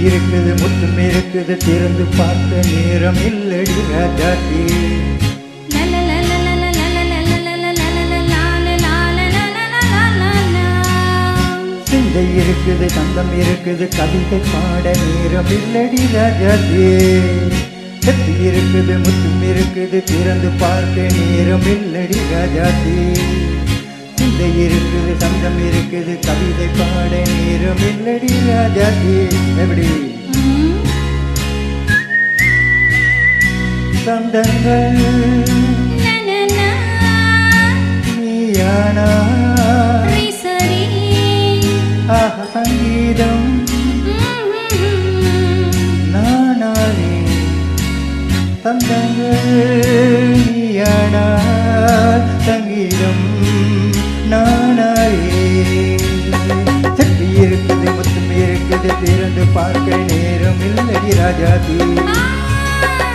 இருக்குது முத்தும் இருக்குது திறந்து பார்க்க நேரம் இல்லடி ராஜாத்தி. சிந்தை இருக்குது தந்தம் இருக்குது கவிதை பாட நேரம் இல்லடி ராஜாத்தி. கத்தி இருக்குது முத்தும் இருக்குது திறந்து பார்க்க நேரம் இல்லடி ராஜாத்தி. சிந்தை இருக்குது தந்தம் இருக்குது கவிதை பாட நேரம் இல்லடி ராஜாத்தி. எப்படி சந்தங்கள் நீயானா சங்கீதம் நானாரே சந்தங்கள் நீயானா சங்கீதம் நானாரே. சக்தி இருக்குது முத்தும் இருக்குது திறந்து பார்க்க நேரம் இல்லடி ராஜாதி.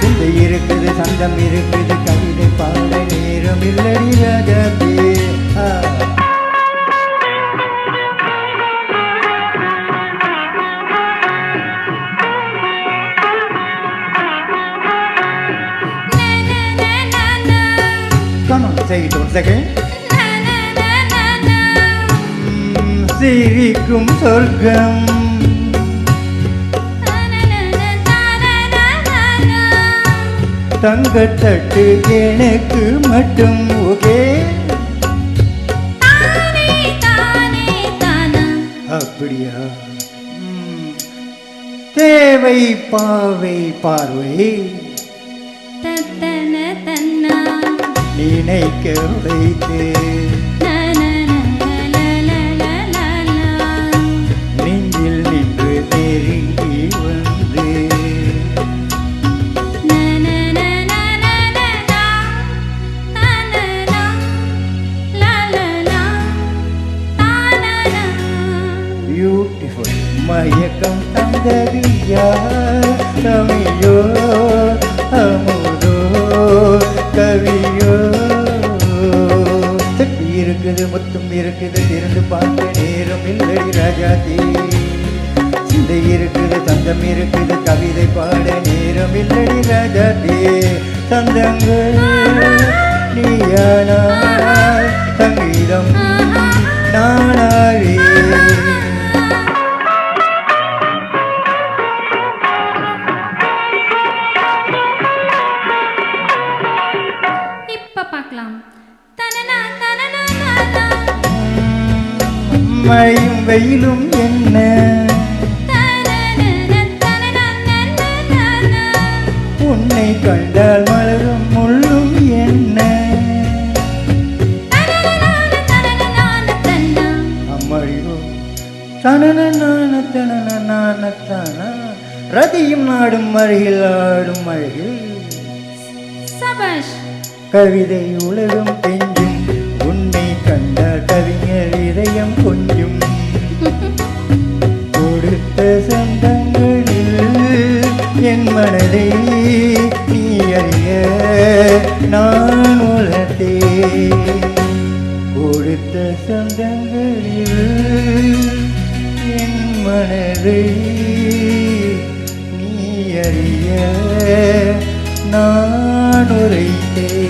சிந்தை இருக்குது சந்தம் இருக்குது கவிதை பாட நேரம் இல்லடி ராஜாதி. Come on, say it once again. சிரிக்கும் சொர்க்கம் தங்கத்தட்டு எனக்கு மட்டும் ஓகே. அப்படியா தேவை பாவை பார்வை நினைக்க வைத்து நெஞ்சில் நின்று நெருங்கி வந்து பியூட்டிஃபுல் மயக்கம் தந்தது யார் தமிழோ அமுதோ கவியோ. சக்தி இருக்குது முத்தும் இருக்குது திறந்து பார்க்க நேரம் இல்லடி ராஜாத்தி. சிந்தை இருக்குது தந்தம் இருக்குது கவிதை பாட நேரம் இல்லடி ராஜாத்தி. சந்தங்கள் நீயானா சங்கீதம் நானாரே. மழையும் வெயிலும் என்ன உன்னை கண்டால் மலரும் முள்ளும் என்ன அம்மழியோ தனன தனன ரதியும் நாடும் அருகில் ஆடும் அழகில் கவிதை உலகம் பெஞ்சும் உன்னை கண்டால் கவிஞர் இதயம் கொஞ்சம் கொடுத்த சந்தங்களில் என் மனதை நீ அறிய நான் உலர்த்தே. கொடுத்த சந்தங்களில் என் மனதை நீ அறிய நான் உரைத்தேன்.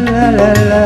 La la la,